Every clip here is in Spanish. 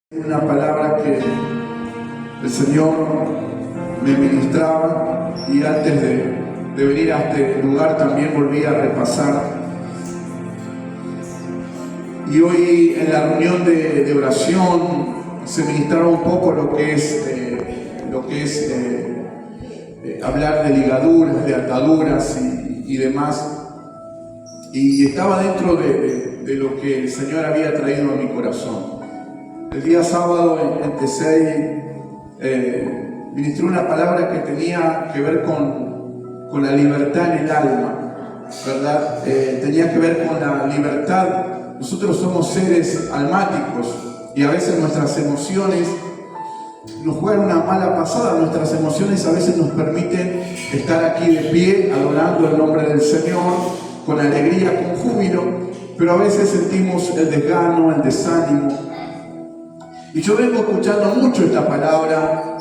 Una palabra que el Señor me ministraba y antes de venir a este lugar también volví a repasar. Y hoy en la reunión de oración se ministraba un poco lo que es hablar de ligaduras, de ataduras y demás. Y estaba dentro de lo que el Señor había traído a mi corazón. El día sábado en Tesey ministré una palabra que tenía que ver con la libertad en el alma, ¿verdad? Tenía que ver con la libertad. Nosotros somos seres almáticos y a veces nuestras emociones nos juegan una mala pasada. Nuestras emociones a veces nos permiten estar aquí de pie adorando el nombre del Señor con alegría, con júbilo, pero a veces sentimos el desgano, el desánimo. Y yo vengo escuchando mucho esta palabra,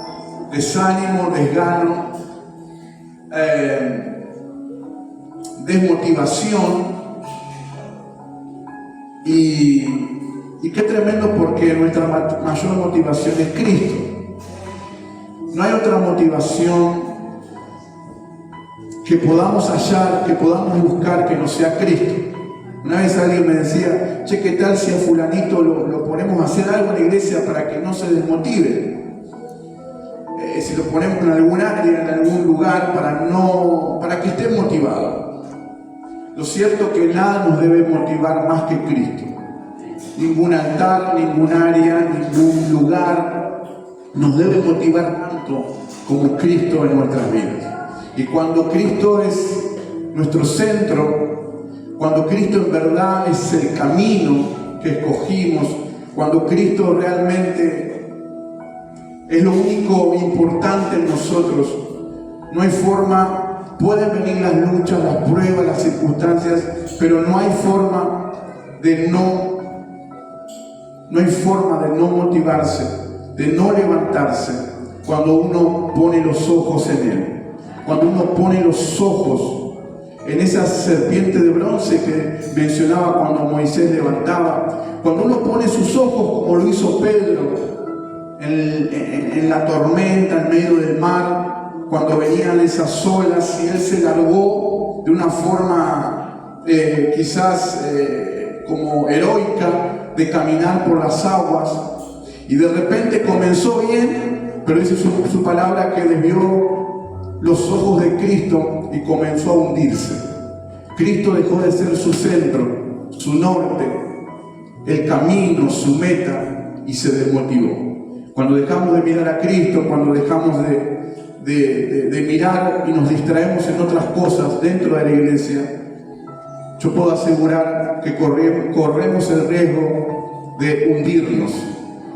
desánimo, desgano, desmotivación. Y qué tremendo, porque nuestra mayor motivación es Cristo. No hay otra motivación que podamos hallar, que podamos buscar que no sea Cristo. Una vez alguien me decía: che, ¿qué tal si a fulanito lo ponemos a hacer algo en la iglesia para que no se desmotive? Si lo ponemos en algún área, en algún lugar, para que esté motivado. Lo cierto es que nada nos debe motivar más que Cristo. Ningún altar, ningún área, ningún lugar nos debe motivar tanto como Cristo en nuestras vidas. Y cuando Cristo es nuestro centro, cuando Cristo en verdad es el camino que escogimos, cuando Cristo realmente es lo único importante en nosotros, no hay forma. Pueden venir las luchas, las pruebas, las circunstancias, pero no hay forma de no motivarse, de no levantarse cuando uno pone los ojos en Él, cuando uno pone los ojos en esa serpiente de bronce que mencionaba cuando Moisés levantaba. Cuando uno pone sus ojos, como lo hizo Pedro, en la tormenta, en medio del mar, cuando venían esas olas y él se largó de una forma quizás como heroica de caminar por las aguas, y de repente comenzó bien, pero dice su palabra que desvió los ojos de Cristo y comenzó a hundirse. Cristo dejó de ser su centro, su norte, el camino, su meta, y se desmotivó. Cuando dejamos de mirar a Cristo, cuando dejamos de mirar y nos distraemos en otras cosas dentro de la iglesia, yo puedo asegurar que corremos el riesgo de hundirnos.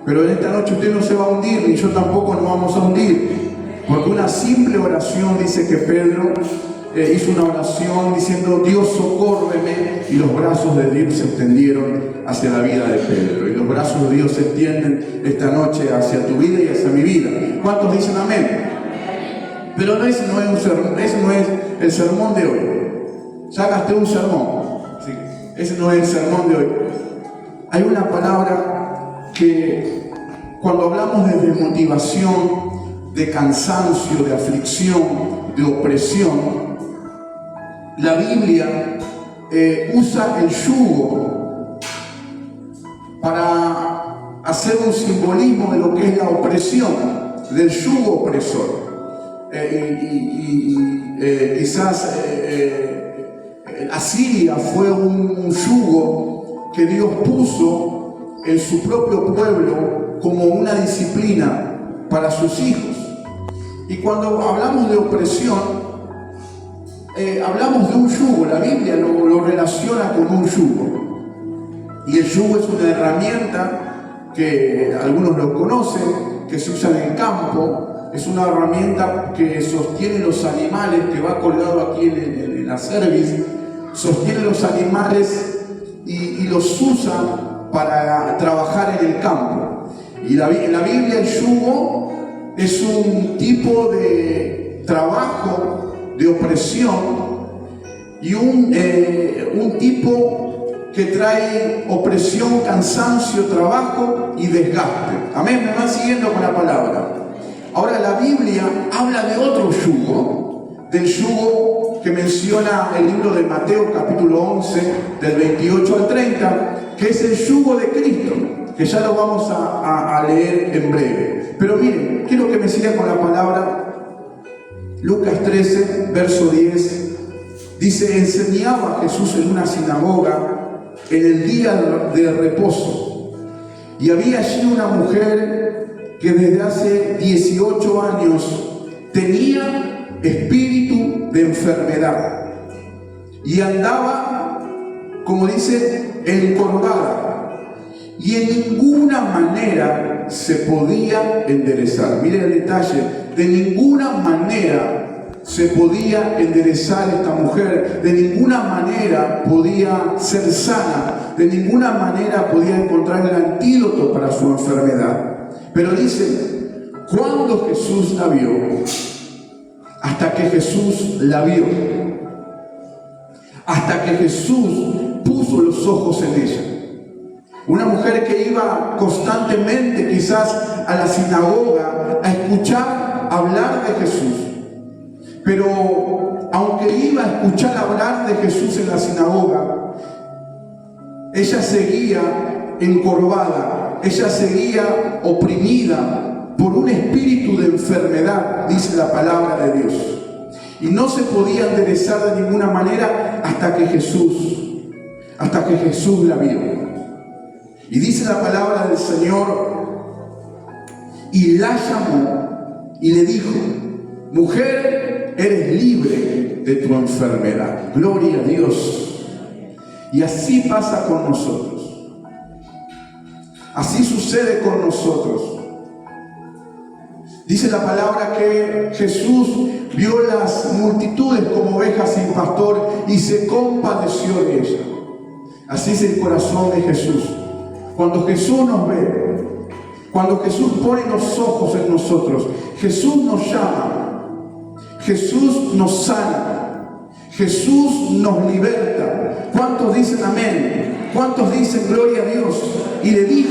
Pero en esta noche usted no se va a hundir, ni yo tampoco nos vamos a hundir. Porque una simple oración, dice que Pedro hizo una oración diciendo: Dios, socórreme, y los brazos de Dios se extendieron hacia la vida de Pedro. Y los brazos de Dios se extienden esta noche hacia tu vida y hacia mi vida. ¿Cuántos dicen amén? Pero ese no es el sermón de hoy. Ya gasté un sermón. Sí, ese no es el sermón de hoy. Hay una palabra que cuando hablamos de desmotivación, de cansancio, de aflicción, de opresión, la Biblia usa el yugo para hacer un simbolismo de lo que es la opresión, del yugo opresor. Quizás Asiria fue un yugo que Dios puso en su propio pueblo como una disciplina para sus hijos. Y cuando hablamos de opresión, hablamos de un yugo. La Biblia lo relaciona con un yugo. Y el yugo es una herramienta que algunos lo conocen, que se usa en el campo. Es una herramienta que sostiene los animales, que va colgado aquí en la cerviz. Sostiene los animales y los usa para trabajar en el campo. Y en la Biblia el yugo es un tipo de trabajo, de opresión, y un tipo que trae opresión, cansancio, trabajo y desgaste. Amén, me van siguiendo con la palabra. Ahora la Biblia habla de otro yugo, del yugo que menciona el libro de Mateo capítulo 11, del 28 al 30, que es el yugo de Cristo, que ya lo vamos a leer en breve. Pero miren, quiero que me sigan con la palabra. Lucas 13, verso 10, dice: enseñaba Jesús en una sinagoga en el día de reposo, y había allí una mujer que desde hace 18 años tenía espíritu de enfermedad y andaba, como dice, encorvada, y en ninguna manera se podía enderezar. Miren el detalle: de ninguna manera se podía enderezar esta mujer, de ninguna manera podía ser sana, de ninguna manera podía encontrar el antídoto para su enfermedad. Pero dice, cuando Jesús la vio, hasta que Jesús la vio, hasta que Jesús puso los ojos en ella. Una mujer que iba constantemente quizás a la sinagoga a escuchar hablar de Jesús. Pero aunque iba a escuchar hablar de Jesús en la sinagoga, ella seguía encorvada, ella seguía oprimida por un espíritu de enfermedad, dice la palabra de Dios. Y no se podía enderezar de ninguna manera hasta que Jesús la vio. Y dice la palabra del Señor, y la llamó y le dijo: mujer, eres libre de tu enfermedad. Gloria a Dios. Y así pasa con nosotros. Así sucede con nosotros. Dice la palabra que Jesús vio las multitudes como ovejas sin pastor y se compadeció de ellas. Así es el corazón de Jesús. Cuando Jesús nos ve, cuando Jesús pone los ojos en nosotros, Jesús nos llama, Jesús nos sana, Jesús nos liberta. ¿Cuántos dicen amén? ¿Cuántos dicen gloria a Dios? Y le dijo: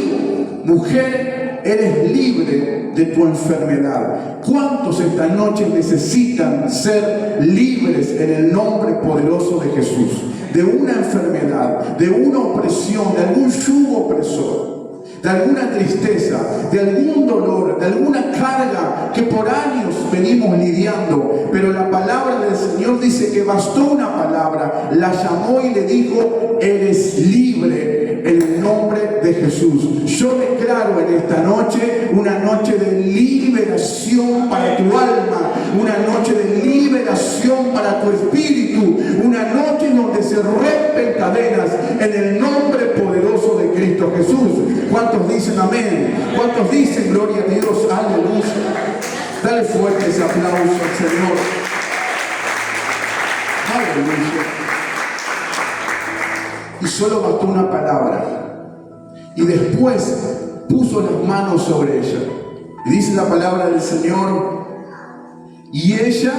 mujer, eres libre de tu enfermedad. ¿Cuántos esta noche necesitan ser libres en el nombre poderoso de Jesús? De una enfermedad, de una opresión, de algún yugo opresor, de alguna tristeza, de algún dolor, de alguna carga que por años venimos lidiando. Pero la palabra del Señor dice que bastó una palabra, la llamó y le dijo: eres libre en el nombre de Jesús. Yo declaro en esta noche una noche de liberación para tu alma, una noche de liberación para tu espíritu, una noche donde se rompen cadenas en el nombre poderoso de Cristo Jesús. ¿Cuántos dicen amén? ¿Cuántos dicen gloria a Dios? Aleluya. Dale fuerte ese aplauso al Señor. Aleluya. Y solo bastó una palabra. Y después puso las manos sobre ella. Y dice la palabra del Señor: y ella,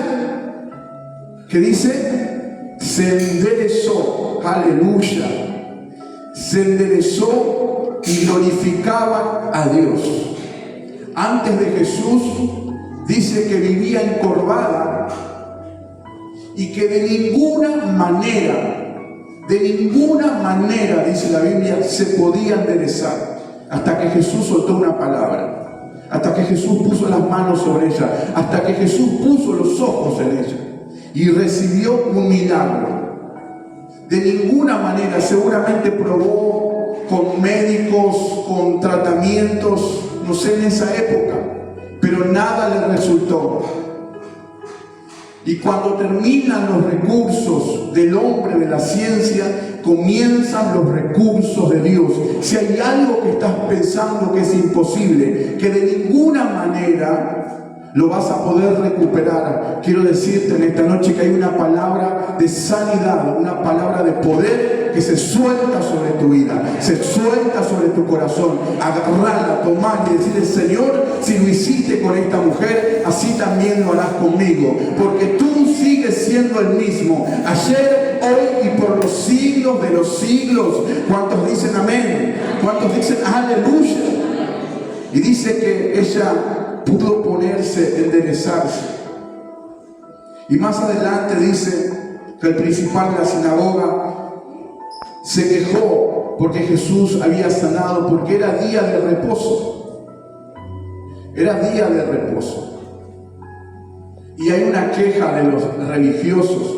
¿qué dice? Se enderezó. Aleluya. Se enderezó y glorificaba a Dios. Antes de Jesús dice que vivía encorvada y que de ninguna manera, dice la Biblia, se podía enderezar hasta que Jesús soltó una palabra, hasta que Jesús puso las manos sobre ella, hasta que Jesús puso los ojos en ella y recibió un milagro. De ninguna manera, seguramente probó con médicos, con tratamientos, no sé, en esa época, pero nada le resultó. Y cuando terminan los recursos del hombre, de la ciencia, comienzan los recursos de Dios. Si hay algo que estás pensando que es imposible, que de ninguna manera lo vas a poder recuperar, quiero decirte en esta noche que hay una palabra de sanidad, una palabra de poder poder que se suelta sobre tu vida, se suelta sobre tu corazón. Agarrarla, tomarla y decirle: Señor, si lo hiciste con esta mujer, así también lo harás conmigo, porque tú sigues siendo el mismo, ayer, hoy y por los siglos de los siglos. ¿Cuántos dicen amén? ¿Cuántos dicen aleluya? Y dice que ella pudo ponerse, enderezarse. Y más adelante dice que el principal de la sinagoga se quejó porque Jesús había sanado, porque era día de reposo. Era día de reposo. Y hay una queja de los religiosos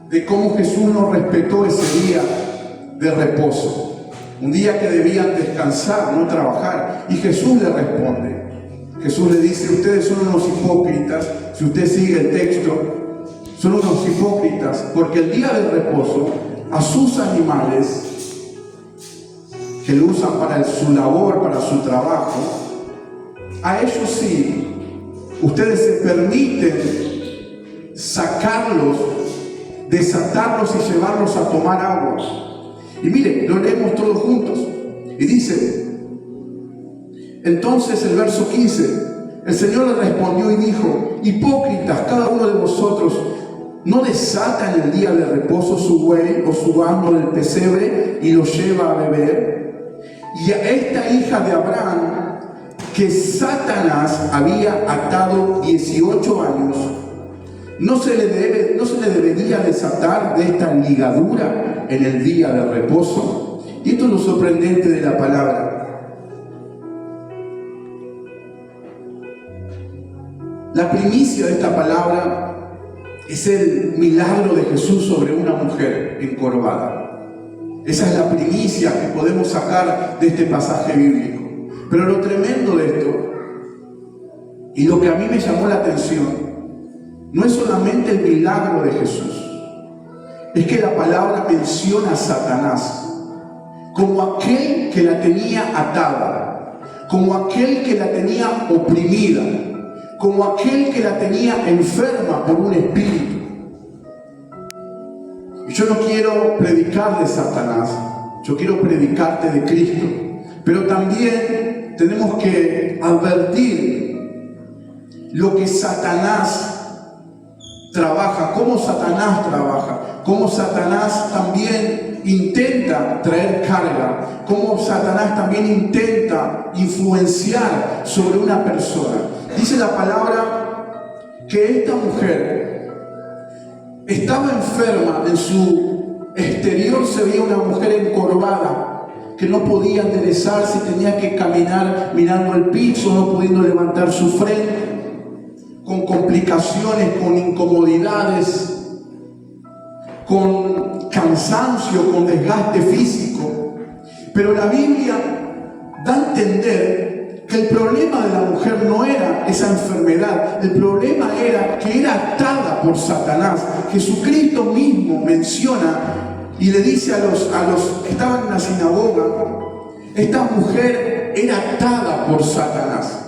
de cómo Jesús no respetó ese día de reposo. Un día que debían descansar, no trabajar. Y Jesús le responde. Jesús le dice: ustedes son unos hipócritas. Si usted sigue el texto, son unos hipócritas, porque el día del reposo a sus animales que lo usan para su labor, para su trabajo, a ellos sí, ustedes se permiten sacarlos, desatarlos y llevarlos a tomar agua. Y mire, lo leemos todos juntos. Y dice, entonces el verso 15, el Señor le respondió y dijo: hipócritas, cada uno de vosotros no desata en el día de reposo su buey o su asno del pesebre y lo lleva a beber. Y a esta hija de Abraham, que Satanás había atado 18 años, ¿no se le debería desatar de esta ligadura en el día de reposo? Y esto es lo sorprendente de la palabra. La primicia de esta palabra es el milagro de Jesús sobre una mujer encorvada. Esa es la primicia que podemos sacar de este pasaje bíblico. Pero lo tremendo de esto, y lo que a mí me llamó la atención, no es solamente el milagro de Jesús, es que la palabra menciona a Satanás como aquel que la tenía atada, como aquel que la tenía oprimida, como aquel que la tenía enferma por un espíritu. Y yo no quiero predicar de Satanás, yo quiero predicarte de Cristo. Pero también tenemos que advertir lo que Satanás trabaja, cómo Satanás trabaja, cómo Satanás también intenta traer carga, cómo Satanás también intenta influenciar sobre una persona. Dice la palabra que esta mujer estaba enferma, en su exterior se veía una mujer encorvada, que no podía enderezarse, tenía que caminar mirando el piso, no pudiendo levantar su frente, con complicaciones, con incomodidades, con cansancio, con desgaste físico. Pero la Biblia da a entender que el problema de la mujer no era esa enfermedad, el problema era que era atada por Satanás. Jesucristo mismo menciona y le dice a los que estaban en la sinagoga: esta mujer era atada por Satanás.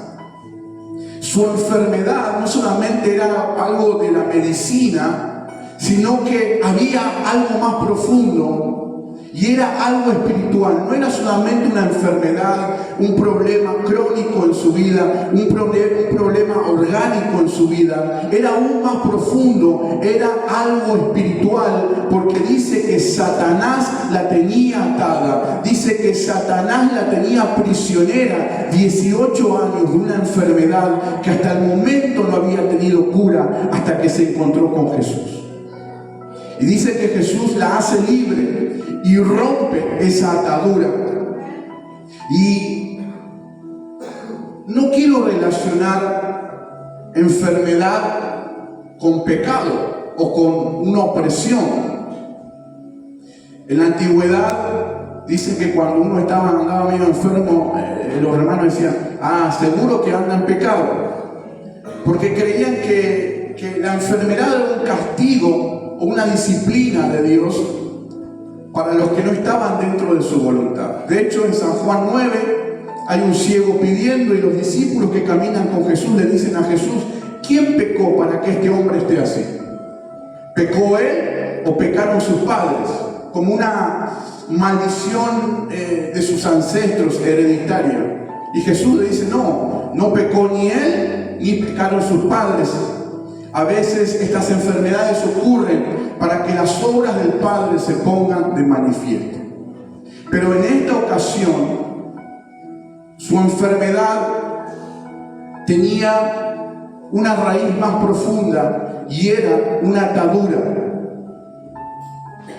Su enfermedad no solamente era algo de la medicina, sino que había algo más profundo. Y era algo espiritual, no era solamente una enfermedad, un problema crónico en su vida, un problema orgánico en su vida. Era aún más profundo, era algo espiritual, porque dice que Satanás la tenía atada, dice que Satanás la tenía prisionera 18 años de una enfermedad que hasta el momento no había tenido cura, hasta que se encontró con Jesús. Y dice que Jesús la hace libre y rompe esa atadura. Y no quiero relacionar enfermedad con pecado o con una opresión. En la antigüedad dicen que cuando uno andaba medio enfermo, los hermanos decían: seguro que anda en pecado, porque creían que la enfermedad era un castigo o una disciplina de Dios para los que no estaban dentro de su voluntad. De hecho, en San Juan 9 hay un ciego pidiendo, y los discípulos que caminan con Jesús le dicen a Jesús: ¿quién pecó para que este hombre esté así? ¿Pecó él o pecaron sus padres? como una maldición de sus ancestros hereditaria. Y Jesús le dice, no pecó ni él, ni pecaron sus padres. A veces estas enfermedades ocurren para que las obras del Padre se pongan de manifiesto. Pero en esta ocasión, su enfermedad tenía una raíz más profunda y era una atadura.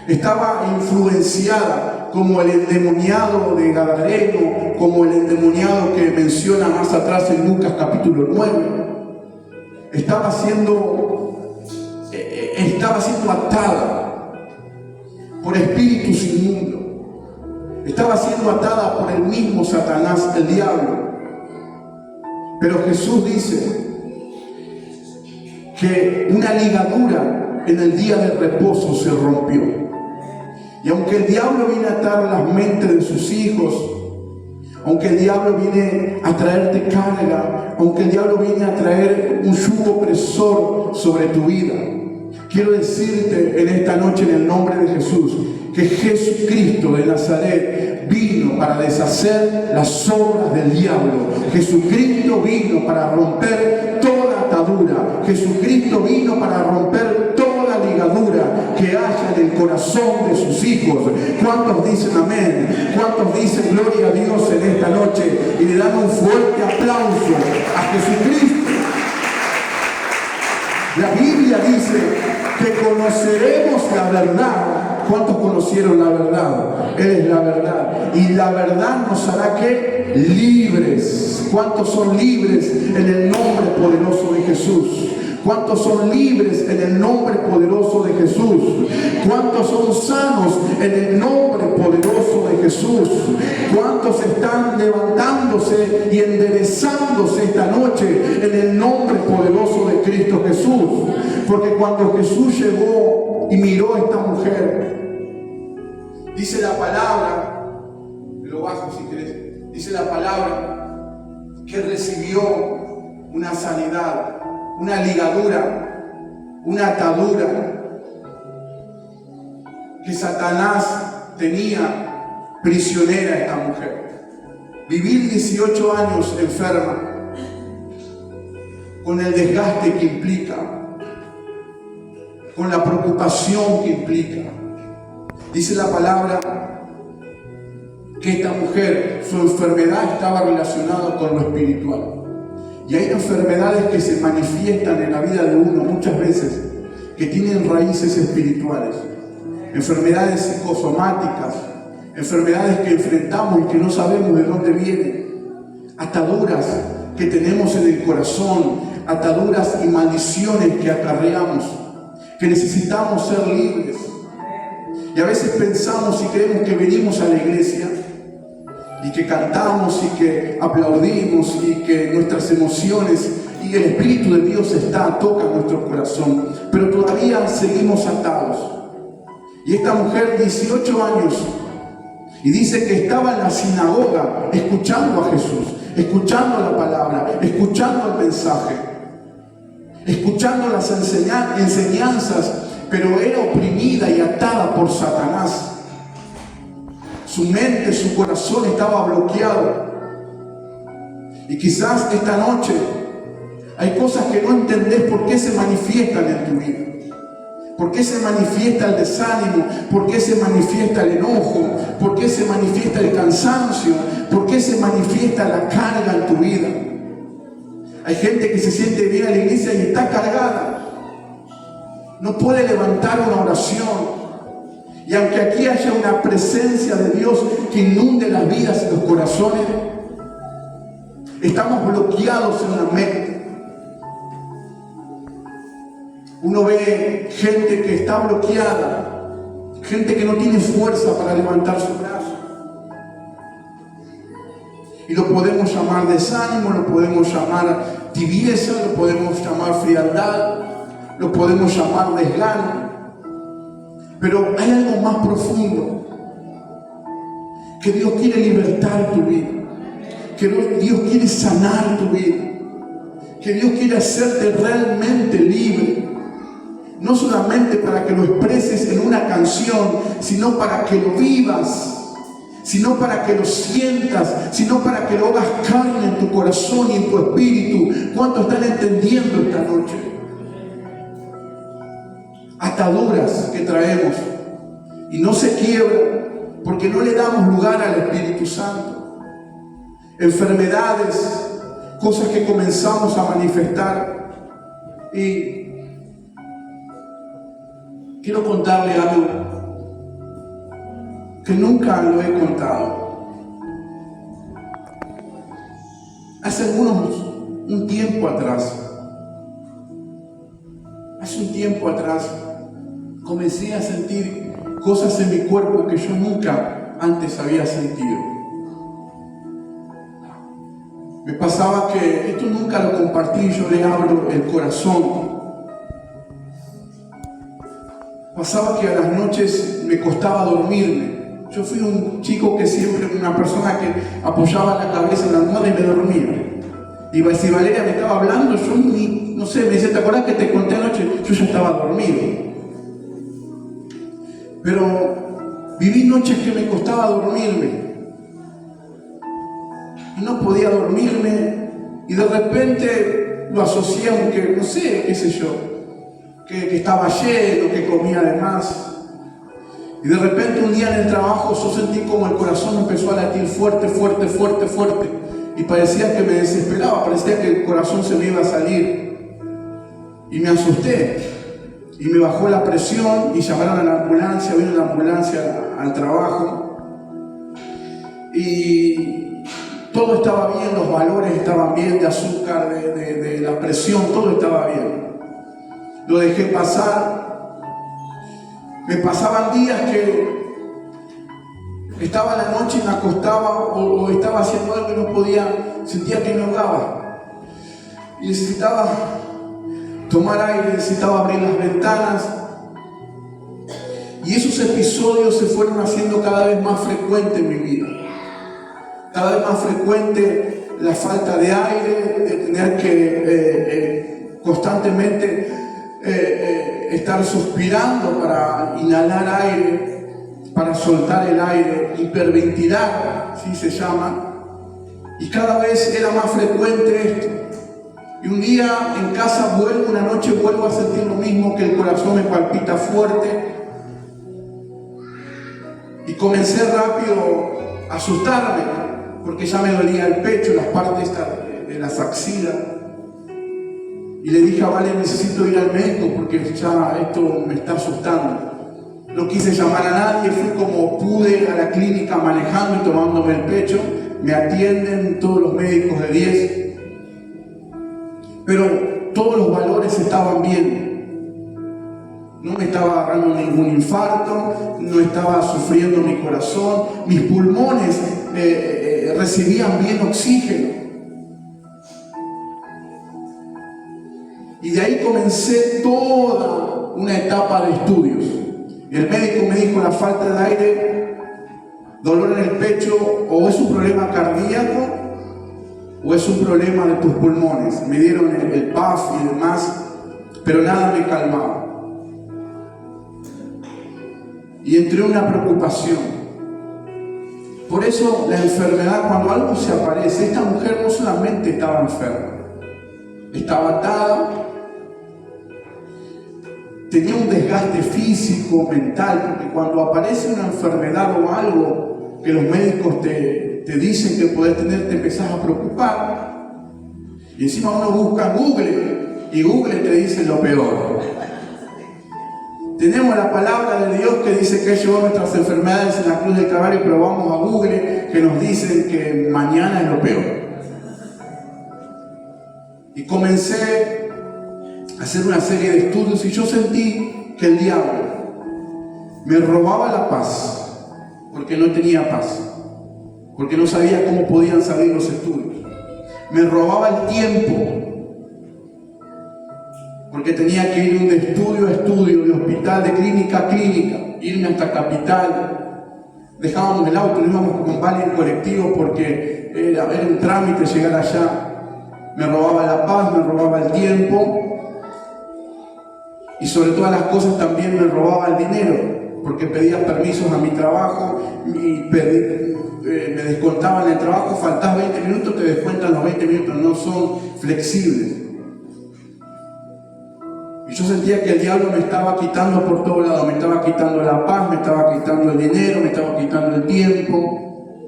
Estaba influenciada como el endemoniado de Gadareno, como el endemoniado que menciona más atrás en Lucas capítulo 9. Estaba siendo atada por espíritus inmundos. Estaba siendo atada por el mismo Satanás, el diablo. Pero Jesús dice que una ligadura en el día de reposo se rompió. Y aunque el diablo viene a atar las mentes de sus hijos, aunque el diablo viene a traerte carga, aunque el diablo viene a traer un yugo opresor sobre tu vida, quiero decirte en esta noche en el nombre de Jesús que Jesucristo de Nazaret vino para deshacer las obras del diablo. Jesucristo vino para romper toda atadura. Jesucristo vino para romper toda ligadura que haya en el corazón de sus hijos. ¿Cuántos dicen amén? ¿Cuántos dicen gloria a Dios en esta noche? Y le dan un fuerte aplauso a Jesucristo. La Biblia dice que conoceremos la verdad. ¿Cuántos conocieron la verdad? Él es la verdad. Y la verdad nos hará ¿qué? Libres. ¿Cuántos son libres en el nombre poderoso de Jesús? ¿Cuántos son libres en el nombre poderoso de Jesús? ¿Cuántos son sanos en el nombre poderoso de Jesús? ¿Cuántos están levantándose y enderezándose esta noche en el nombre poderoso de Cristo Jesús? Porque cuando Jesús llegó y miró a esta mujer, dice la palabra, lo bajo si querés, dice la palabra que recibió una sanidad, una ligadura, una atadura que Satanás tenía prisionera a esta mujer. Vivir 18 años enferma, con el desgaste que implica, con la preocupación que implica. Dice la palabra que esta mujer, su enfermedad estaba relacionada con lo espiritual. Y hay enfermedades que se manifiestan en la vida de uno muchas veces, que tienen raíces espirituales. Enfermedades psicosomáticas, enfermedades que enfrentamos y que no sabemos de dónde vienen. Ataduras que tenemos en el corazón, ataduras y maldiciones que acarreamos, que necesitamos ser libres. Y a veces pensamos y creemos que venimos a la iglesia y que cantamos y que aplaudimos y que nuestras emociones y el Espíritu de Dios toca nuestro corazón, pero todavía seguimos atados. Y esta mujer, 18 años, y dice que estaba en la sinagoga escuchando a Jesús, escuchando la palabra, escuchando el mensaje, escuchando las enseñanzas, pero era oprimida y atada por Satanás. Su mente, su corazón estaba bloqueado. Y quizás esta noche hay cosas que no entendés por qué se manifiestan en tu vida. ¿Por qué se manifiesta el desánimo? ¿Por qué se manifiesta el enojo? ¿Por qué se manifiesta el cansancio? ¿Por qué se manifiesta la carga en tu vida? Hay gente que se siente bien a la iglesia y está cargada. No puede levantar una oración. Y aunque aquí haya una presencia de Dios que inunde las vidas y los corazones, estamos bloqueados en la mente. Uno ve gente que está bloqueada, gente que no tiene fuerza para levantar su brazo. Y lo podemos llamar desánimo, lo podemos llamar tibieza, lo podemos llamar frialdad, lo podemos llamar desgano. Pero hay algo más profundo, que Dios quiere libertar tu vida, que Dios quiere sanar tu vida, que Dios quiere hacerte realmente libre. no solamente para que lo expreses en una canción, sino para que lo vivas, sino para que lo sientas, sino para que lo hagas carne en tu corazón y en tu espíritu. ¿Cuántos están entendiendo esta noche? Ataduras que traemos y no se quiebran porque no le damos lugar al Espíritu Santo. Enfermedades, cosas que comenzamos a manifestar. Y quiero contarle algo que nunca lo he contado. Hace un tiempo atrás, comencé a sentir cosas en mi cuerpo que yo nunca antes había sentido. Me pasaba que, esto nunca lo compartí, yo le abro el corazón. Pasaba que a las noches me costaba dormirme. Yo fui un chico que siempre, una persona que apoyaba la cabeza en la almohada y me dormía. Y si Valeria me estaba hablando, yo no sé, me decía, ¿te acuerdas que te conté anoche? Yo ya estaba dormido. Pero viví noches que me costaba dormirme. Y no podía dormirme. Y de repente lo asocié, aunque no sé, qué sé yo, que estaba lleno, que comía de más. Y de repente un día en el trabajo yo sentí como el corazón empezó a latir fuerte, fuerte, fuerte, fuerte. Y parecía que me desesperaba, parecía que el corazón se me iba a salir. Y me asusté. Y me bajó la presión y llamaron a la ambulancia, vino la ambulancia al trabajo. Y todo estaba bien, los valores estaban bien, de azúcar, de la presión, todo estaba bien. Lo dejé pasar. Me pasaban días que estaba la noche y me acostaba o estaba haciendo algo que no podía, sentía que me ahogaba. Y necesitaba tomar aire, necesitaba abrir las ventanas. Y esos episodios se fueron haciendo cada vez más frecuentes en mi vida. Cada vez más frecuente la falta de aire, de tener que constantemente estar suspirando para inhalar aire, para soltar el aire, hiperventilar, así se llama. Y cada vez era más frecuente esto. Y un día en casa una noche vuelvo a sentir lo mismo, que el corazón me palpita fuerte. Y comencé rápido a asustarme, porque ya me dolía el pecho, las partes de las axilas. Y le dije a Vale, necesito ir al médico porque ya esto me está asustando. No quise llamar a nadie, fui como pude a la clínica manejando y tomándome el pecho. Me atienden todos los médicos de 10. Pero todos los valores estaban bien. No me estaba agarrando ningún infarto, no estaba sufriendo mi corazón, mis pulmones recibían bien oxígeno. Y de ahí comencé toda una etapa de estudios. Y el médico me dijo, la falta de aire, dolor en el pecho, o es un problema cardíaco o es un problema de tus pulmones. Me dieron el PAF y demás, pero nada me calmaba. Y entré en una preocupación. Por eso la enfermedad, cuando algo se aparece, esta mujer no solamente estaba enferma, estaba atada, tenía un desgaste físico, mental, porque cuando aparece una enfermedad o algo que los médicos te dicen que podés tener, te empezás a preocupar. Y encima uno busca Google, y Google te dice lo peor. Tenemos la palabra de Dios que dice que Él llevó nuestras enfermedades en la cruz del Calvario, pero vamos a Google que nos dicen que mañana es lo peor. Y comencé a hacer una serie de estudios y yo sentí que el diablo me robaba la paz, porque no tenía paz, porque no sabía cómo podían salir los estudios. Me robaba el tiempo, porque tenía que ir de estudio a estudio, de hospital, de clínica a clínica, irme hasta capital. Dejábamos el auto, no íbamos con Vale en colectivo porque era un trámite llegar allá. Me robaba la paz, me robaba el tiempo. Y sobre todas las cosas también me robaba el dinero, porque pedía permisos a mi trabajo y me descontaban el trabajo, faltaba 20 minutos, te descuentan los 20 minutos, no son flexibles. Y yo sentía que el diablo me estaba quitando por todos lados, me estaba quitando la paz, me estaba quitando el dinero, me estaba quitando el tiempo,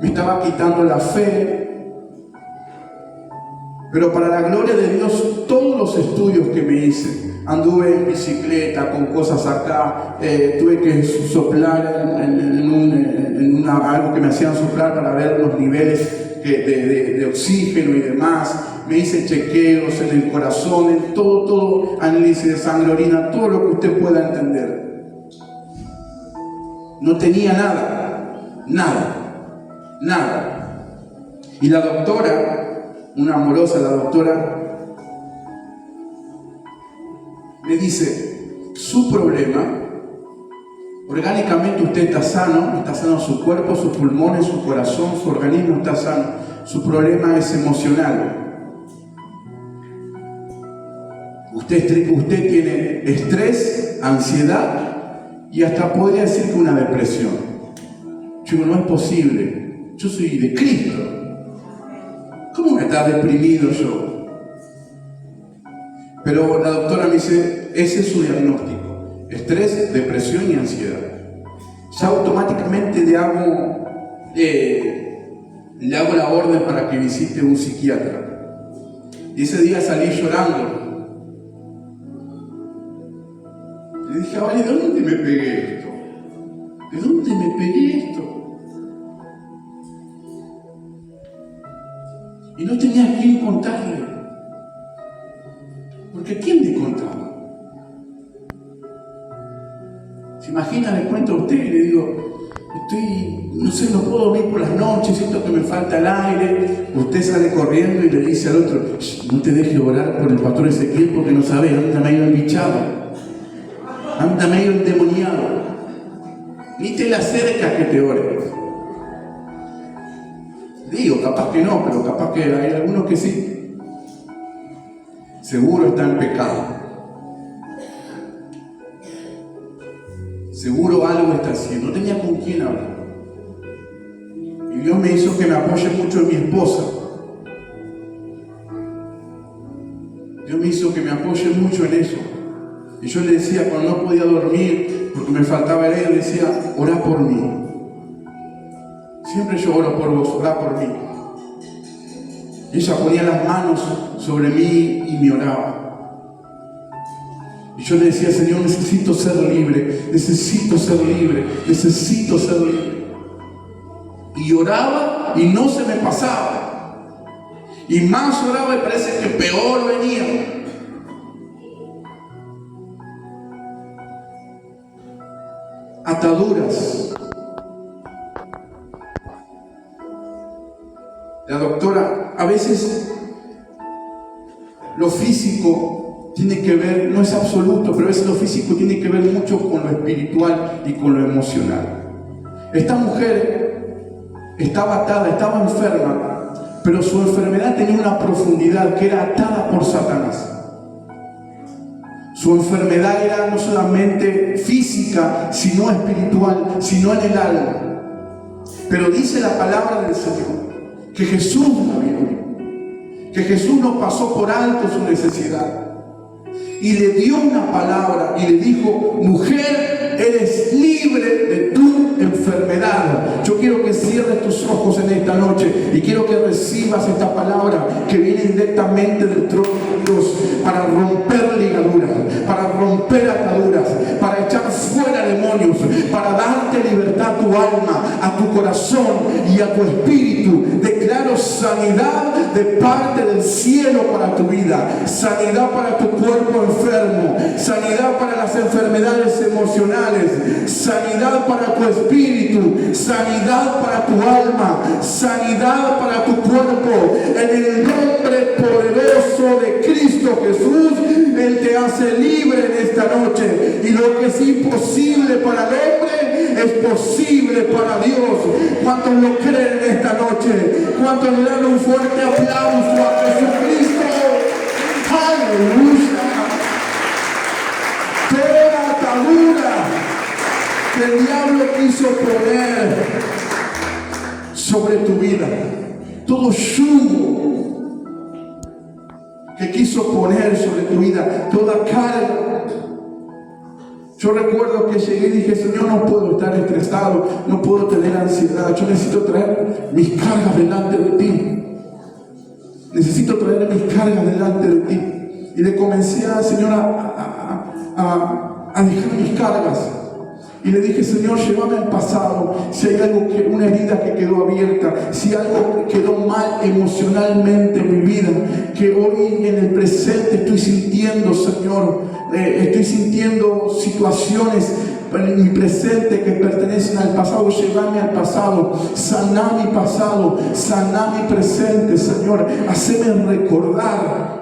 me estaba quitando la fe. Pero para la gloria de Dios, todos los estudios que me hice, anduve en bicicleta con cosas acá, tuve que soplar en algo que me hacían soplar para ver los niveles de oxígeno y demás. Me hice chequeos en el corazón, en todo análisis de sangre, orina, todo lo que usted pueda entender. No tenía nada. Y la doctora, una amorosa, la doctora, me dice, su problema, orgánicamente usted está sano su cuerpo, sus pulmones, su corazón, su organismo está sano. Su problema es emocional. Usted tiene estrés, ansiedad y hasta podría decir que una depresión. Yo digo, no es posible. Yo soy de Cristo. ¿Cómo me está deprimido yo? Pero la doctora me dice, ese es su diagnóstico. Estrés, depresión y ansiedad. Ya automáticamente le hago la orden para que visite un psiquiatra. Y ese día salí llorando. Le dije, vale, ¿de dónde me pegué esto? ¿De dónde me pegué esto? Y no tenía a quién contarle. Porque ¿quién le contaba? ¿Se imagina? Le cuento a usted y le digo, no sé, no puedo dormir por las noches, siento que me falta el aire. Usted sale corriendo y le dice al otro, no te dejes orar por el pastor Ezequiel porque no sabe, anda medio embichado. Anda medio endemoniado. Ni te le acercas que te ore. Digo, capaz que no, pero capaz que hay algunos que sí. Seguro está en pecado. Seguro algo está haciendo. No tenía con quién hablar. Y Dios me hizo que me apoye mucho en mi esposa. Dios me hizo que me apoye mucho en eso. Y yo le decía, cuando no podía dormir, porque me faltaba el aire, le decía, orá por mí. Siempre yo oro por vos, orá por mí. Y ella ponía las manos sobre mí y me oraba. Y yo le decía, Señor, necesito ser libre, necesito ser libre, necesito ser libre. Y oraba y no se me pasaba. Y más oraba y parece que peor venía. Ataduras. La doctora, a veces lo físico tiene que ver, no es absoluto, pero a veces lo físico tiene que ver mucho con lo espiritual y con lo emocional. Esta mujer estaba atada, estaba enferma, pero su enfermedad tenía una profundidad que era atada por Satanás. Su enfermedad era no solamente física, sino espiritual, sino en el alma. Pero dice la palabra del Señor que Jesús la vio, que Jesús no pasó por alto su necesidad. Y le dio una palabra y le dijo, mujer, eres libre de tu enfermedad. Yo quiero que cierres tus ojos en esta noche y quiero que recibas esta palabra que viene directamente del trono de Dios para romper ligaduras, para romper ataduras, para echar fuera demonios, para darte libertad a tu alma, a tu corazón y a tu espíritu. Declaro sanidad de parte del cielo para tu vida, sanidad para tu cuerpo enfermo, sanidad para las enfermedades emocionales, sanidad para tu espíritu, sanidad para tu alma, sanidad para tu cuerpo. En el nombre poderoso de Cristo Jesús, Él te hace libre en esta noche. Y lo que es imposible para el hombre es posible para Dios. ¿Cuántos lo creen en esta noche? ¿Cuántos le dan un fuerte aplauso a Jesucristo? ¡Aleluya! que el diablo quiso poner sobre tu vida, todo yugo que quiso poner sobre tu vida, toda carga. Yo recuerdo que llegué y dije, Señor, no puedo estar estresado, no puedo tener ansiedad, yo necesito traer mis cargas delante de ti. Necesito traer mis cargas delante de ti. Y le comencé a, Señor, a dejar mis cargas. Y le dije, Señor, llévame al pasado. Si hay algo una herida que quedó abierta, si algo quedó mal emocionalmente en mi vida, que hoy en el presente estoy sintiendo, Señor, estoy sintiendo situaciones en mi presente que pertenecen al pasado. Llévame al pasado, saná mi pasado, saná mi presente, Señor. Haceme recordar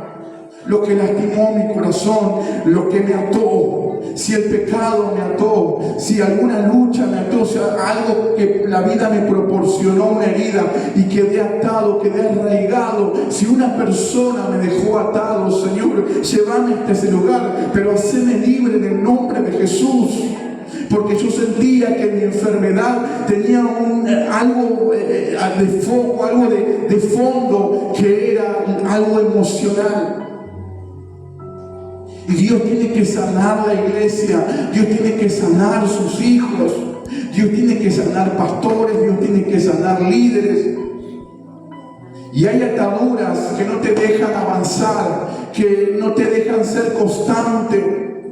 lo que lastimó mi corazón, lo que me ató. Si el pecado me ató, si alguna lucha me ató, si algo que la vida me proporcionó una herida y quedé atado, quedé arraigado, si una persona me dejó atado, Señor, llévame hasta ese lugar, pero haceme libre en el nombre de Jesús. Porque yo sentía que mi enfermedad tenía algo de foco, algo de fondo, que era algo emocional. Y Dios tiene que sanar la iglesia, Dios tiene que sanar sus hijos, Dios tiene que sanar pastores, Dios tiene que sanar líderes. Y hay ataduras que no te dejan avanzar, que no te dejan ser constante.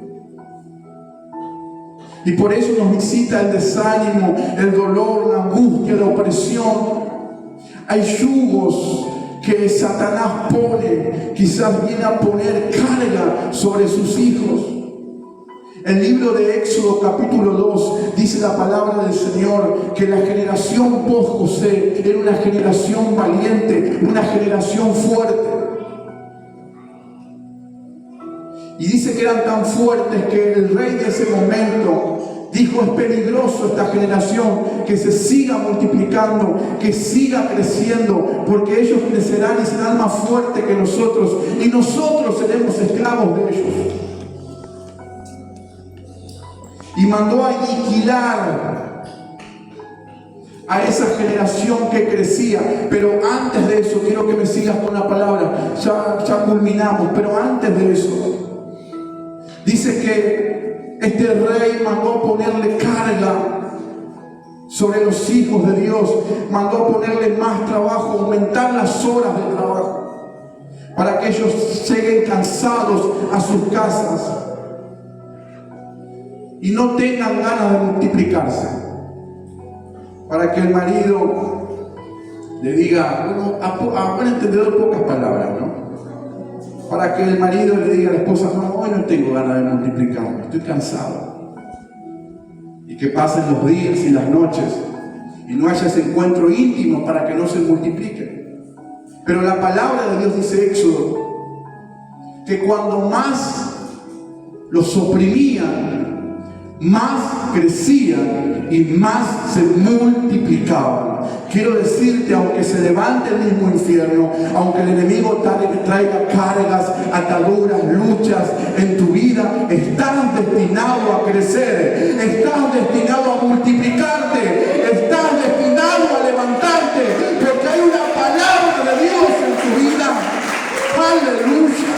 Y por eso nos visita el desánimo, el dolor, la angustia, la opresión. Hay yugos que Satanás pone, quizás viene a poner carga sobre sus hijos. El libro de Éxodo capítulo 2 dice la palabra del Señor que la generación post-José era una generación valiente, una generación fuerte. Y dice que eran tan fuertes que el rey de ese momento dijo: es peligroso esta generación, que se siga multiplicando, que siga creciendo, porque ellos crecerán y serán más fuertes que nosotros, y nosotros seremos esclavos de ellos. Y mandó a aniquilar a esa generación que crecía. Pero antes de eso, quiero que me sigas con la palabra, ya culminamos, pero antes de eso, dice que este rey mandó ponerle carga sobre los hijos de Dios, mandó ponerle más trabajo, aumentar las horas de trabajo, para que ellos lleguen cansados a sus casas y no tengan ganas de multiplicarse. Para que el marido le diga, bueno, a buen entendedor, pocas palabras, ¿no? Para que el marido le diga a la esposa: no, hoy no tengo ganas de multiplicarme, estoy cansado. Y que pasen los días y las noches y no haya ese encuentro íntimo para que no se multipliquen. Pero la palabra de Dios dice, Éxodo, que cuando más los oprimían, más crecían y más se multiplicaban. Quiero decirte, aunque se levante el mismo infierno, aunque el enemigo traiga cargas, ataduras, luchas en tu vida, estás destinado a crecer, estás destinado a multiplicarte, estás destinado a levantarte, porque hay una palabra de Dios en tu vida. Aleluya,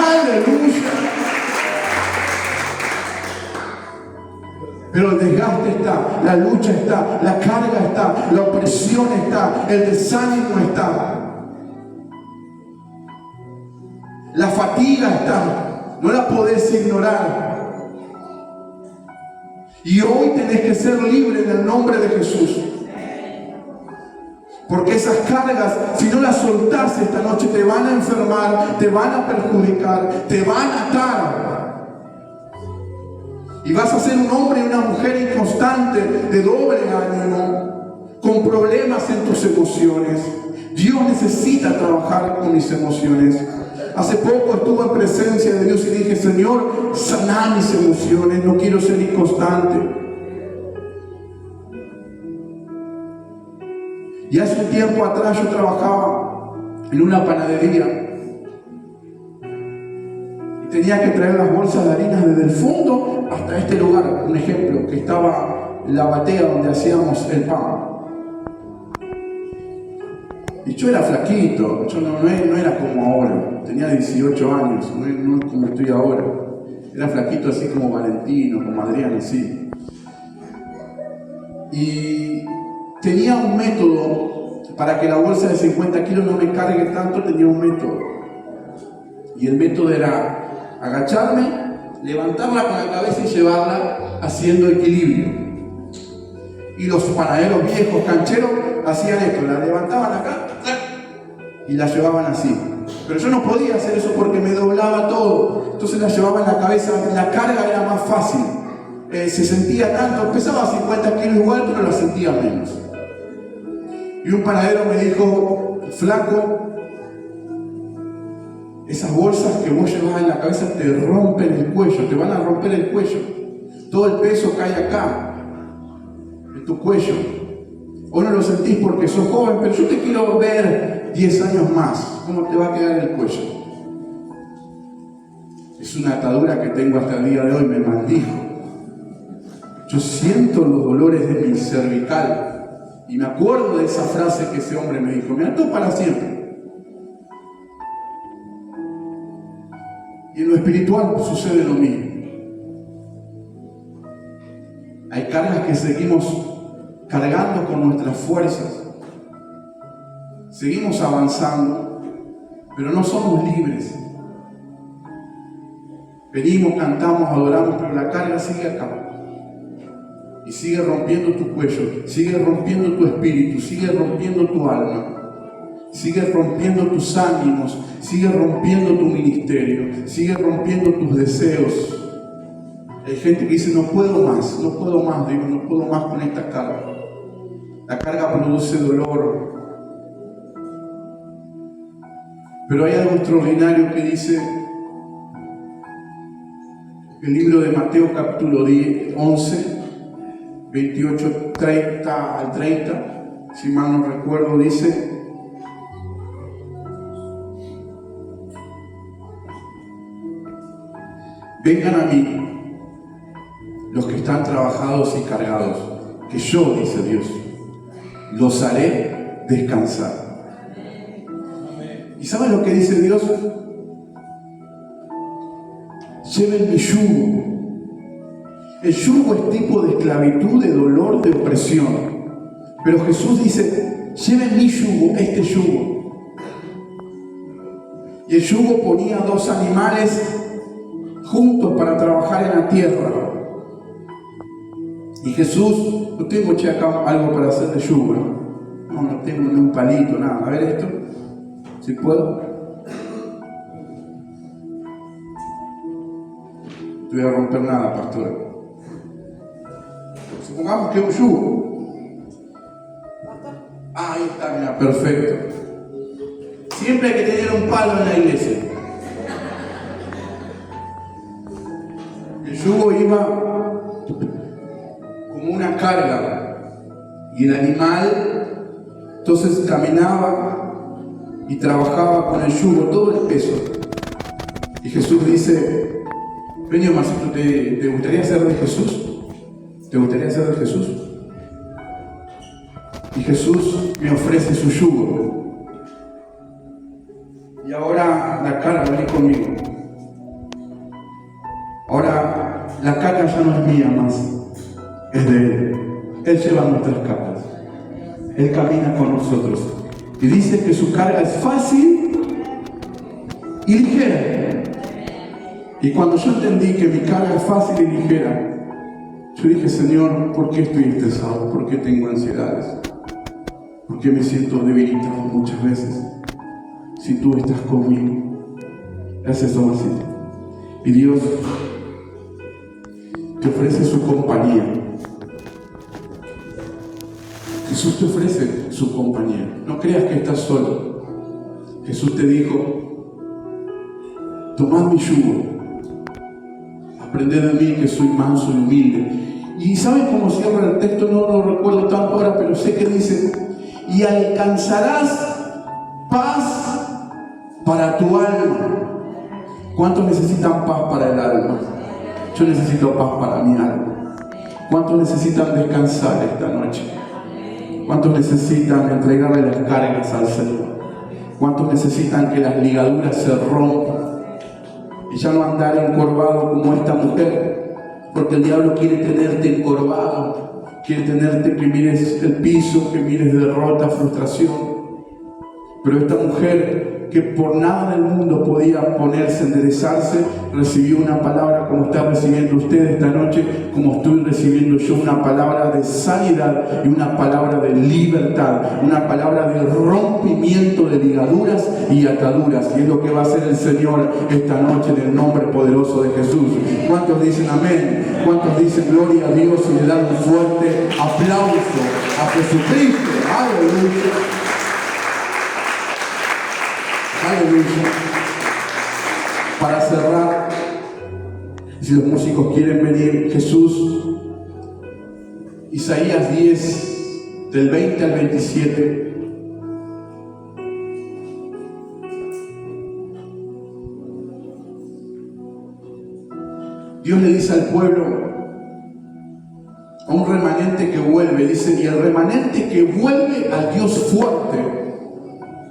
aleluya. Pero el desgaste está, la lucha está, la carga está, la opresión está, el desánimo está, la fatiga está, no la podés ignorar. Y hoy tenés que ser libre en el nombre de Jesús. Porque esas cargas, si no las soltás esta noche, te van a enfermar, te van a perjudicar, te van a atar. Y vas a ser un hombre y una mujer inconstante, de doble ánimo, con problemas en tus emociones. Dios necesita trabajar con mis emociones. Hace poco estuve en presencia de Dios y dije: Señor, saná mis emociones, no quiero ser inconstante. Y hace un tiempo atrás yo trabajaba en una panadería. tenía que traer las bolsas de harina desde el fondo hasta este lugar, un ejemplo, que estaba la batea donde hacíamos el pan. Y yo era flaquito, yo no era como ahora, tenía 18 años, no es como estoy ahora. Era flaquito así como Valentino, como Adrián, así. Y tenía un método para que la bolsa de 50 kilos no me cargue tanto, tenía un método. Y el método era agacharme, levantarla con la cabeza y llevarla haciendo equilibrio. Y los panaderos viejos, cancheros, hacían esto, la levantaban acá y la llevaban así. Pero yo no podía hacer eso porque me doblaba todo. Entonces la llevaba en la cabeza, la carga era más fácil. Se sentía tanto, pesaba 50 kilos igual, pero la sentía menos. Y un panadero me dijo, flaco, esas bolsas que vos llevas en la cabeza te rompen el cuello, te van a romper el cuello. Todo el peso cae acá, en tu cuello. Vos no lo sentís porque sos joven, pero yo te quiero ver 10 años más. ¿Cómo te va a quedar el cuello? Es una atadura que tengo hasta el día de hoy, me maldijo. Yo siento los dolores de mi cervical y me acuerdo de esa frase que ese hombre me dijo, me ató para siempre. Y en lo espiritual sucede lo mismo. Hay cargas que seguimos cargando con nuestras fuerzas. Seguimos avanzando, pero no somos libres. Venimos, cantamos, adoramos, pero la carga sigue acá. Y sigue rompiendo tu cuello, sigue rompiendo tu espíritu, sigue rompiendo tu alma. Sigue rompiendo tus ánimos, sigue rompiendo tu ministerio, sigue rompiendo tus deseos. Hay gente que dice, no puedo más, digo, no puedo más con esta carga. La carga produce dolor. Pero hay algo extraordinario que dice el libro de Mateo capítulo 11, 28, 30 al 30, si mal no recuerdo, dice: vengan a mí los que están trabajados y cargados, que yo, dice Dios, los haré descansar. ¿Y saben lo que dice Dios? Lleven mi yugo. El yugo es tipo de esclavitud, de dolor, de opresión. Pero Jesús dice, lleven mi yugo, este yugo. Y el yugo ponía dos animales juntos para trabajar en la tierra. Y Jesús, no tengo acá algo para hacer de yugo, no tengo ni un palito, nada. A ver esto, si puedo. No voy a romper nada, pastor. Supongamos que es un yugo. Ahí está, mira, perfecto. Siempre hay que tener un palo en la iglesia. El yugo iba como una carga y el animal entonces caminaba y trabajaba con el yugo, todo el peso. Y Jesús dice, ven, Marcito, ¿te gustaría ser de Jesús? ¿Te gustaría ser de Jesús? Y Jesús me ofrece su yugo. Y ahora la carga, vení conmigo. Ahora la carga ya no es mía más, es de Él. Él lleva nuestras cargas. Él camina con nosotros. Y dice que su carga es fácil y ligera. Y cuando yo entendí que mi carga es fácil y ligera, yo dije, Señor, ¿por qué estoy estresado? ¿Por qué tengo ansiedades? ¿Por qué me siento debilitado muchas veces? Si tú estás conmigo. Gracias, Tomasito. Y Dios te ofrece su compañía. Jesús te ofrece su compañía. No creas que estás solo. Jesús te dijo, tomad mi yugo. Aprended de mí que soy manso y humilde. ¿Y saben cómo cierra el texto? No lo recuerdo tanto ahora, pero sé que dice, y alcanzarás paz para tu alma. ¿Cuántos necesitan paz para el alma? Yo necesito paz para mi alma. ¿Cuántos necesitan descansar esta noche? ¿Cuántos necesitan entregarle las cargas al Señor? ¿Cuántos necesitan que las ligaduras se rompan y ya no andar encorvado como esta mujer? Porque el diablo quiere tenerte encorvado, quiere tenerte que mires el piso, que mires derrota, frustración. Pero esta mujer, que por nada del mundo podía ponerse, enderezarse, recibió una palabra como está recibiendo usted esta noche, como estoy recibiendo yo, una palabra de sanidad y una palabra de libertad, una palabra de rompimiento de ligaduras y ataduras. Y es lo que va a hacer el Señor esta noche en el nombre poderoso de Jesús. ¿Cuántos dicen amén? ¿Cuántos dicen gloria a Dios y le dan un fuerte aplauso a Jesucristo? ¡Aleluya! Aleluya. Para cerrar, si los músicos quieren venir, Jesús, Isaías 10, del 20 al 27. Dios le dice al pueblo, a un remanente que vuelve, dice, y el remanente que vuelve al Dios fuerte.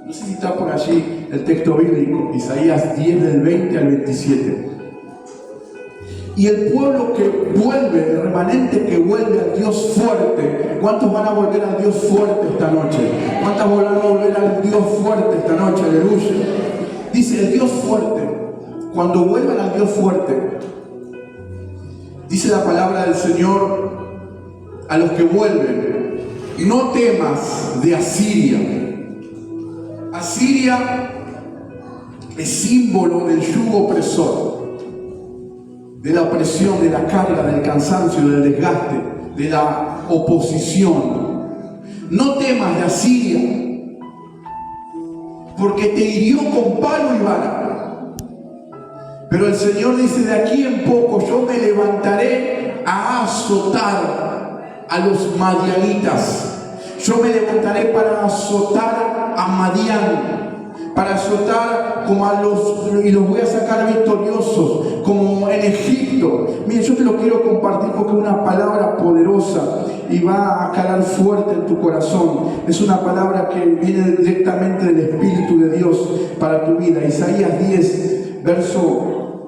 No sé si está por allí el texto bíblico, Isaías 10 del 20 al 27. Y el pueblo que vuelve, el remanente que vuelve al Dios fuerte. ¿Cuántos van a volver al Dios fuerte esta noche? ¿Cuántos van a volver al Dios fuerte esta noche? Aleluya. Dice el Dios fuerte. Cuando vuelvan al Dios fuerte, dice la palabra del Señor a los que vuelven: no temas de Asiria. Asiria es símbolo del yugo opresor, de la opresión, de la carga, del cansancio, del desgaste, de la oposición. No temas de Asiria, porque te hirió con palo y vara. Pero el Señor dice: de aquí en poco yo me levantaré a azotar a los madianitas. Yo me levantaré para azotar a Madián, para azotar como a y los voy a sacar victoriosos, como en Egipto. Miren, yo te lo quiero compartir porque es una palabra poderosa y va a calar fuerte en tu corazón. Es una palabra que viene directamente del Espíritu de Dios para tu vida. Isaías 10, verso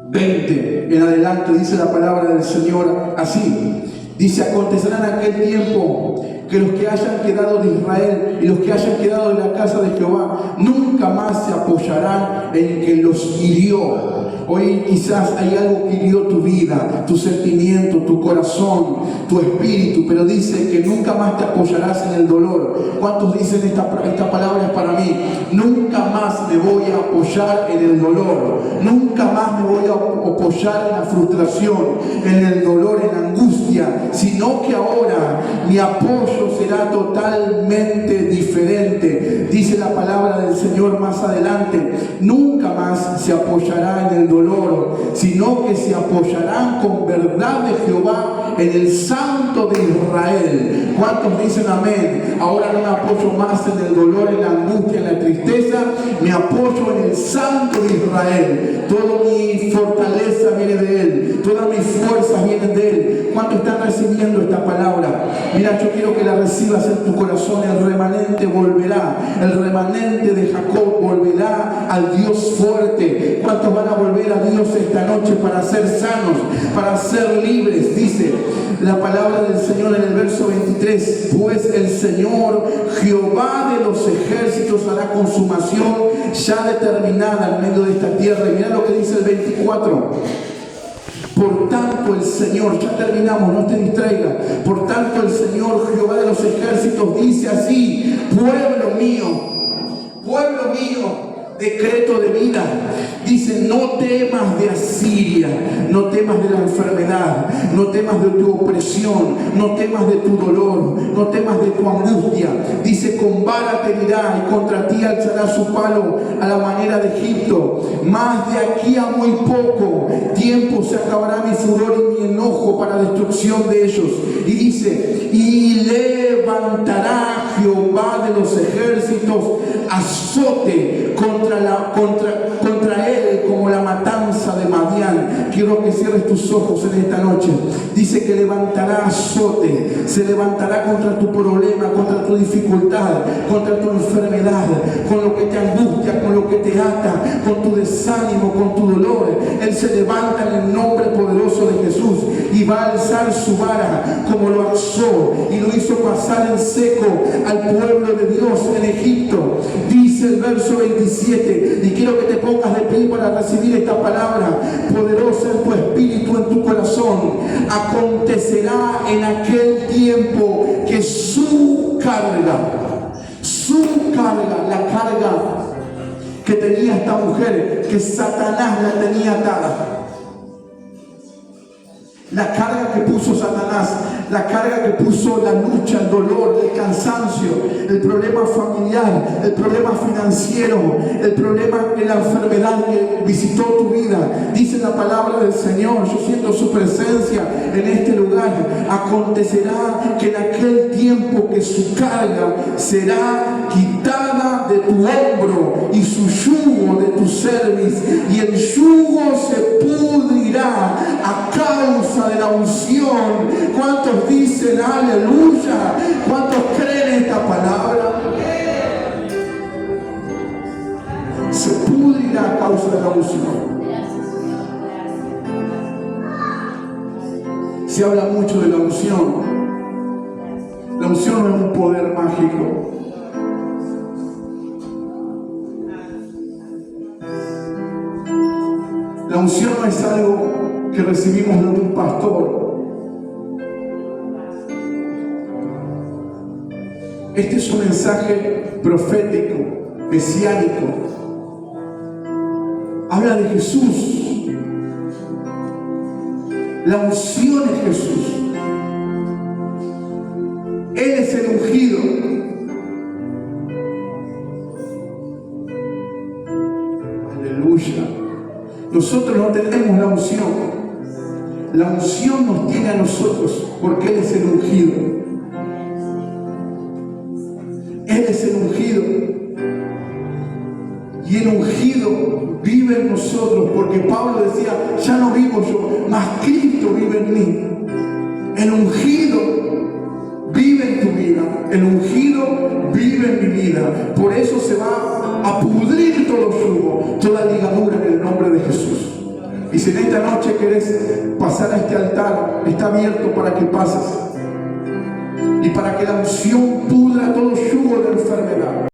20 en adelante, dice la palabra del Señor así. Dice: acontecerá en aquel tiempo que los que hayan quedado de Israel y los que hayan quedado de la casa de Jehová nunca más se apoyarán en que los hirió. Hoy quizás hay algo que hirió tu vida, tu sentimiento, tu corazón, tu espíritu, pero dice que nunca más te apoyarás en el dolor. ¿Cuántos dicen esta palabra es para mí? Nunca más me voy a apoyar en el dolor, nunca más me voy a apoyar en la frustración, en el dolor, en la angustia, sino que ahora mi apoyo será totalmente diferente. Dice la palabra del Señor más adelante: nunca más se apoyará en el dolor, sino que se apoyarán con verdad de Jehová en el Santo de Israel. ¿Cuántos dicen amén? Ahora no me apoyo más en el dolor, en la angustia, en la tristeza, me apoyo en el Santo de Israel. Toda mi fortaleza viene de Él, todas mis fuerzas vienen de Él. ¿Cuántos están recibiendo esta palabra? Mira, yo quiero que la recibas en tu corazón. El remanente volverá, el remanente de Jacob volverá al Dios fuerte. ¿Cuántos van a volver a Dios esta noche para ser sanos, para ser libres? Dice la palabra del Señor en el verso 23: pues el Señor Jehová de los ejércitos hará consumación ya determinada en medio de esta tierra. Y mira lo que dice el 24: por tanto el Señor, ya terminamos, no te distraigas. Por tanto el Señor Jehová de los ejércitos dice así: pueblo mío, decreto de vida. Dice: no temas de Asiria, no temas de la enfermedad, no temas de tu opresión, no temas de tu dolor, no temas de tu angustia. Dice: con vara te herirá y contra ti alzará su palo a la manera de Egipto. Mas de aquí a muy poco tiempo se acabará mi furor y mi enojo para destrucción de ellos. Y dice: y levantará Jehová de los ejércitos azote contra él como la matanza tus ojos en esta noche. Dice que levantará azote, se levantará contra tu problema, contra tu dificultad, contra tu enfermedad, con lo que te angustia, con lo que te ata, con tu desánimo, con tu dolor. Él se levanta en el nombre poderoso de Jesús y va a alzar su vara como lo alzó y lo hizo pasar en seco al pueblo de Dios en Egipto. Dice el verso 27, y quiero que te pongas de pie para recibir esta palabra poderosa en tu espíritu, en tu corazón. Acontecerá en aquel tiempo que su carga, la carga que tenía esta mujer, que Satanás la tenía atada, la carga que puso Satanás, la carga que puso la lucha, el dolor, el cansancio, el problema familiar, el problema financiero, el problema de la enfermedad que visitó tu vida. Dice la palabra del Señor, yo siento su presencia en este lugar. Acontecerá que en aquel tiempo que su carga será quitada de tu hombro y su yugo de tu cerviz, y el yugo se pudrirá a causa de la unción. ¿Cuántos dicen aleluya? ¿Cuántos creen esta palabra? Se pudrirá a causa de la unción. Se habla mucho de la unción. La unción no es un poder mágico. La unción no es algo que recibimos de un pastor. Este es un mensaje profético, mesiánico. Habla de Jesús. La unción es Jesús. Él es el ungido. Aleluya. Nosotros no tenemos la unción. La unción nos tiene a nosotros porque Él es el ungido. Él es el ungido. Y el ungido vive en nosotros, porque Pablo decía, ya no vivo yo, mas Cristo vive en mí. El ungido vive en tu vida. El ungido vive en mi vida. Por eso se va a pudrir todo yugo, toda ligadura en el nombre de Jesús. Y si en esta noche querés pasar a este altar, está abierto para que pases y para que la unción pudra todo yugo de enfermedad.